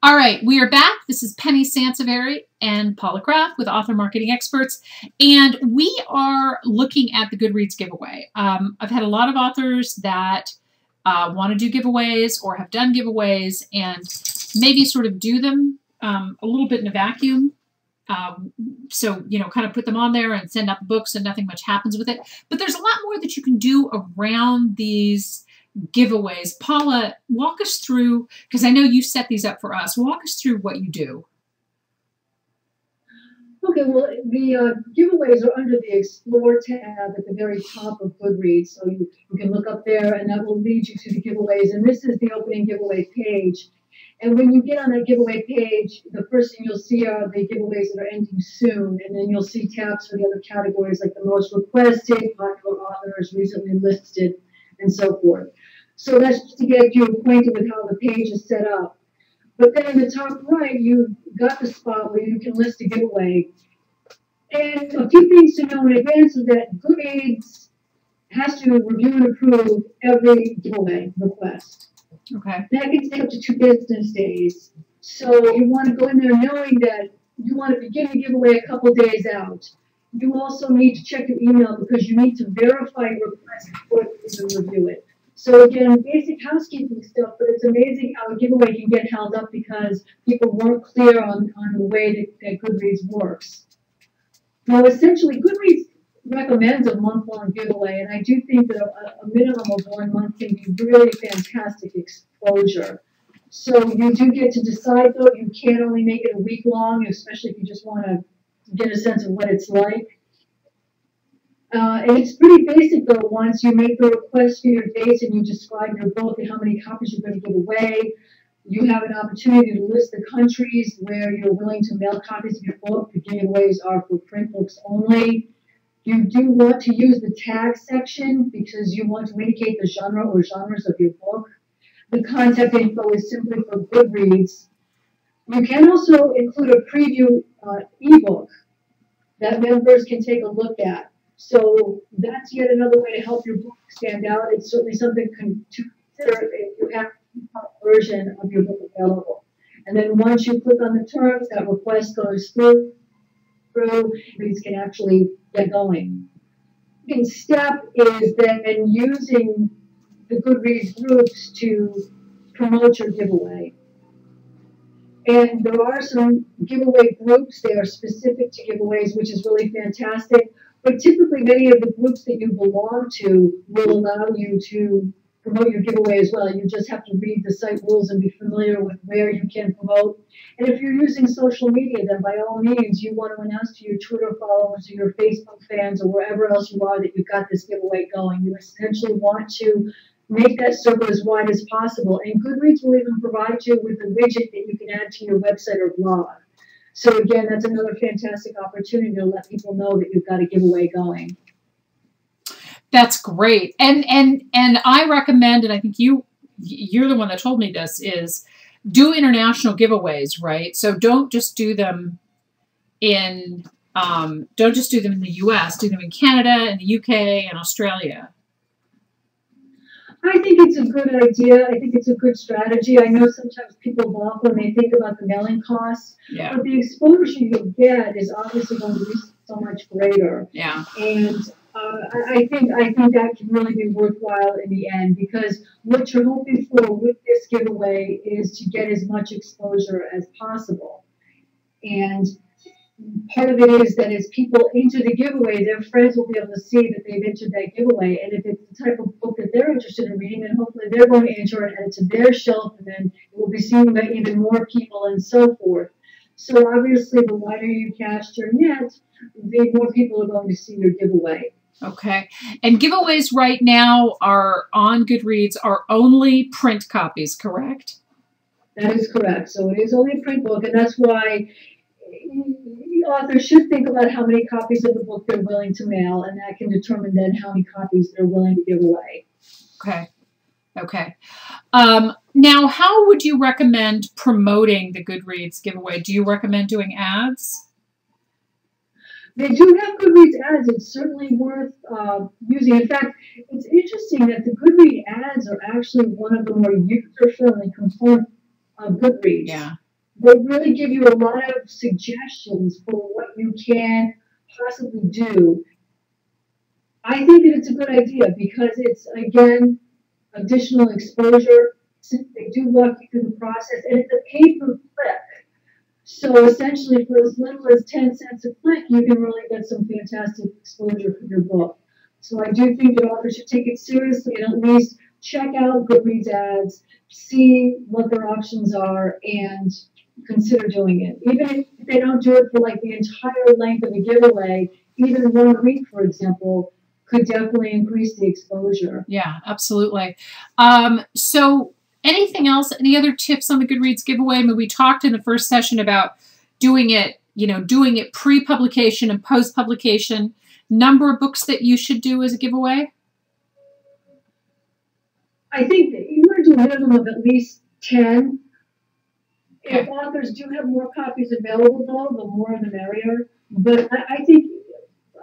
All right, we are back. This is Penny Sansevieri and Paula Kraft with Author Marketing Experts, and we are looking at the Goodreads giveaway. I've had a lot of authors that want to do giveaways or have done giveaways and maybe sort of do them a little bit in a vacuum. So, you know, kind of put them on there and send out the books and nothing much happens with it. But there's a lot more that you can do around these giveaways. Paula, walk us through, because I know you set these up for us. Walk us through what you do. Okay, well, the giveaways are under the Explore tab at the very top of Goodreads. So you can look up there and that will lead you to the giveaways. And this is the opening giveaway page. And when you get on that giveaway page, the first thing you'll see are the giveaways that are ending soon. And then you'll see tabs for the other categories like the most requested, popular authors, recently listed, and so forth. So that's just to get you acquainted with how the page is set up. But then in the top right, you've got the spot where you can list a giveaway. And a few things to know in advance is that Goodreads has to review and approve every giveaway request. Okay. That can take up to 2 business days. So you want to go in there knowing that you want to begin the giveaway a couple days out. You also need to check your email because you need to verify your request before you can review it. So again, basic housekeeping stuff, but it's amazing how a giveaway can get held up because people weren't clear on the way that Goodreads works. Now, essentially, Goodreads recommends a month-long giveaway, and I do think that a minimum of 1 month can be really fantastic exposure. So you do get to decide, though, you can't only make it a week long, especially if you just want to get a sense of what it's like. And it's pretty basic, though, once you make the request for your dates and you describe your book and how many copies you're going to give away. You have an opportunity to list the countries where you're willing to mail copies of your book. The giveaways are for print books only. You do want to use the tag section because you want to indicate the genre or genres of your book. The contact info is simply for Goodreads. You can also include a preview ebook that members can take a look at. So that's yet another way to help your book stand out. It's certainly something to consider if you have a version of your book available. And then once you click on the terms, that request goes through, Goodreads can actually get going. The second step is then using the Goodreads groups to promote your giveaway. And there are some giveaway groups. They are specific to giveaways, which is really fantastic. But typically, many of the groups that you belong to will allow you to promote your giveaway as well. You just have to read the site rules and be familiar with where you can promote. And if you're using social media, then by all means, you want to announce to your Twitter followers or your Facebook fans or wherever else you are that you've got this giveaway going. You essentially want to make that circle as wide as possible. And Goodreads will even provide you with a widget that you can add to your website or blog. So again, that's another fantastic opportunity to let people know that you've got a giveaway going. That's great. And I recommend, and I think you're the one that told me this, is do international giveaways, right? So don't just do them in the US, do them in Canada and the UK and Australia. I think it's a good idea. I think it's a good strategy. I know sometimes people balk when they think about the mailing costs, yeah. But the exposure you'll get is obviously going to be so much greater. Yeah. And I think that can really be worthwhile in the end because what you're hoping for with this giveaway is to get as much exposure as possible. And part of it is that as people enter the giveaway, their friends will be able to see that they've entered that giveaway. And if it's the type of book that they're interested in reading, then hopefully they're going to enter it, add it to their shelf, and then it will be seen by even more people and so forth. So obviously, the wider you cast your net, the more people are going to see your giveaway. Okay. And giveaways right now are on Goodreads are only print copies, correct? That is correct. So it is only a print book, and that's why the author should think about how many copies of the book they're willing to mail, and that can determine then how many copies they're willing to give away. Okay. Okay. Now, how would you recommend promoting the Goodreads giveaway? Do you recommend doing ads? They do have Goodreads ads. It's certainly worth using. In fact, it's interesting that the Goodreads ads are actually one of the more user-friendly components of Goodreads. Yeah. They really give you a lot of suggestions for what you can possibly do. I think that it's a good idea because it's, again, additional exposure. They do walk you through the process, and it's a pay-per-click. So essentially, for as little as 10 cents a click, you can really get some fantastic exposure for your book. So I do think that authors should take it seriously and at least check out Goodreads ads, see what their options are, and consider doing it. Even if they don't do it for like the entire length of a giveaway, even 1 week, for example, could definitely increase the exposure. Yeah, absolutely. So anything else, any other tips on the Goodreads giveaway? I mean, we talked in the first session about doing it pre-publication and post-publication. Number of books that you should do as a giveaway? I think that you want to do a minimum of at least 10. Okay. If authors do have more copies available, though, the more the merrier. But I think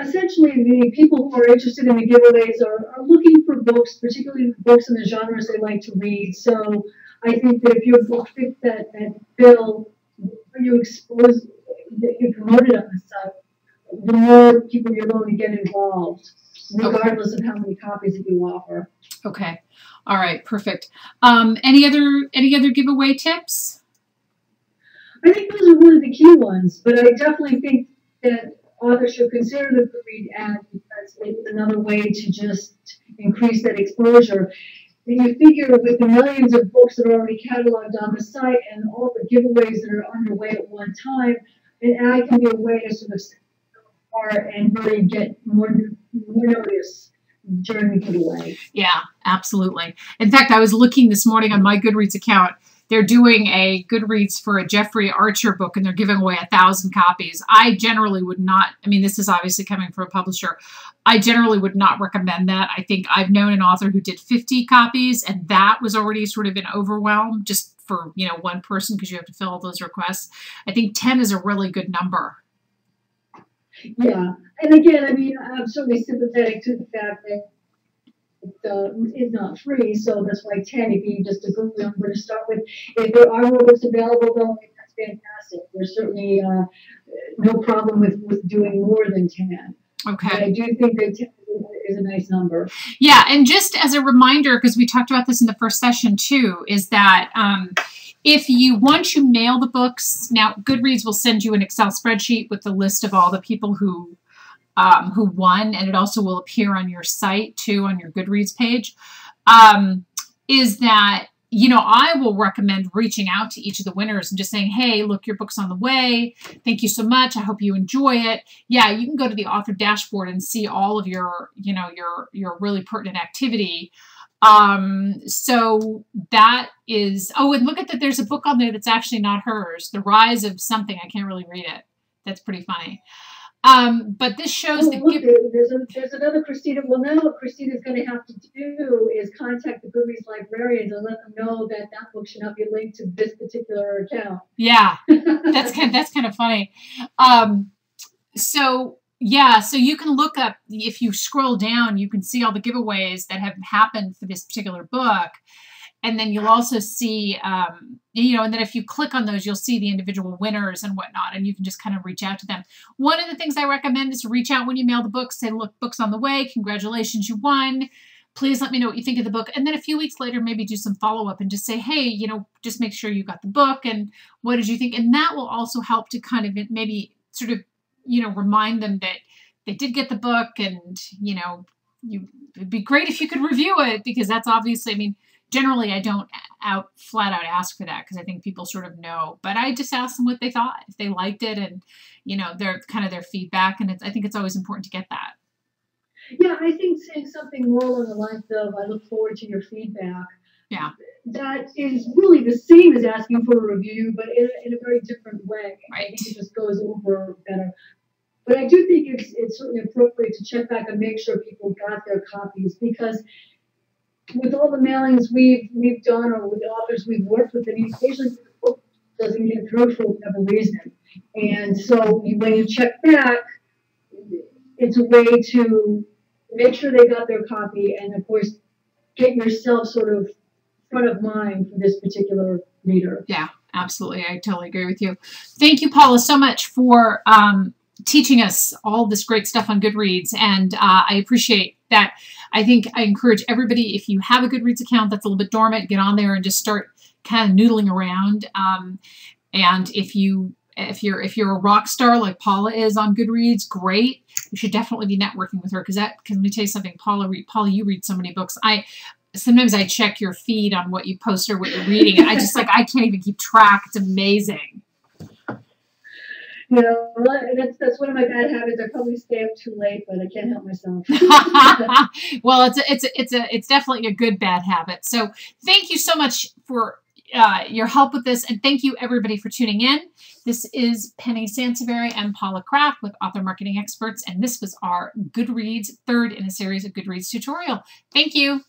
essentially the people who are interested in the giveaways are looking for books, particularly books in the genres they like to read. So I think that if your book fits that bill, you expose, that you promote it on the site, the more people you're going to get involved, regardless of how many copies that you offer. Okay. All right. Perfect. Any other giveaway tips? I think those are one of the key ones, but I definitely think that authors should consider the Goodreads ad because it's another way to just increase that exposure. And you figure with the millions of books that are already cataloged on the site and all the giveaways that are underway at one time, an ad can be a way to sort of set apart and really get more notice during the giveaway. Yeah, absolutely. In fact, I was looking this morning on my Goodreads account. They're doing a Goodreads for a Jeffrey Archer book, and they're giving away 1,000 copies. I generally would not, I mean, this is obviously coming from a publisher. I generally would not recommend that. I think I've known an author who did 50 copies, and that was already sort of an overwhelm just for, one person because you have to fill all those requests. I think 10 is a really good number. Yeah. And again, I mean, I'm certainly sympathetic to the fact that it's not free, so that's why 10 would be just a good number to start with. If there are more books available, though, that's fantastic. There's certainly no problem with doing more than 10. Okay. But I do think that 10 is a nice number. Yeah, and just as a reminder, because we talked about this in the first session too, is that once you mail the books, now Goodreads will send you an Excel spreadsheet with the list of all the people who won, and it also will appear on your site too, on your Goodreads page, is that, I will recommend reaching out to each of the winners and just saying, hey, look, your book's on the way. Thank you so much. I hope you enjoy it. Yeah, you can go to the author dashboard and see all of your, your really pertinent activity. So that is, and look at that. There's a book on there that's actually not hers. The Rise of something. I can't really read it. That's pretty funny. But this shows that there's another Christina. Well, now what Christina's going to have to do is contact the Goodreads librarians and let them know that book should not be linked to this particular account. Yeah, that's kind of funny. So you can look up, if you scroll down, you can see all the giveaways that have happened for this particular book. And then you'll also see, and then if you click on those, you'll see the individual winners and whatnot, and you can just kind of reach out to them. One of the things I recommend is to reach out when you mail the book, say, look, book's on the way. Congratulations, you won. Please let me know what you think of the book. And then a few weeks later, maybe do some follow-up and just say, hey, just make sure you got the book and what did you think? And that will also help to kind of maybe sort of, remind them that they did get the book and, it'd be great if you could review it because that's obviously, generally, I don't flat out ask for that because I think people sort of know. But I just ask them what they thought, if they liked it, and their feedback. And I think it's always important to get that. Yeah, I think saying something more along the lines of "I look forward to your feedback." Yeah, that is really the same as asking for a review, but in a very different way. Right. I think it just goes over better. But I do think it's certainly appropriate to check back and make sure people got their copies because with all the mailings we've done or with the authors we've worked with, and occasionally the book doesn't get through for whatever reason. And so when you check back, it's a way to make sure they got their copy and, of course, get yourself sort of front of mind for this particular reader. Yeah, Absolutely. I totally agree with you. Thank you, Paula, so much for teaching us all this great stuff on Goodreads. And I appreciate that. I think I encourage everybody, if you have a Goodreads account that's a little bit dormant, get on there and just start kind of noodling around. And if you're a rock star like Paula is on Goodreads, great. You should definitely be networking with her because let me tell you something, Paula, you read so many books. Sometimes I check your feed on what you post or what you're reading. And I can't even keep track. It's amazing. You know, that's one of my bad habits. I probably stay up too late, but I can't help myself. Well, it's definitely a good bad habit. So thank you so much for your help with this, and thank you everybody for tuning in. This is Penny Sansevieri and Paula Kraft with Author Marketing Experts, and this was our Goodreads third in a series of Goodreads tutorial. Thank you.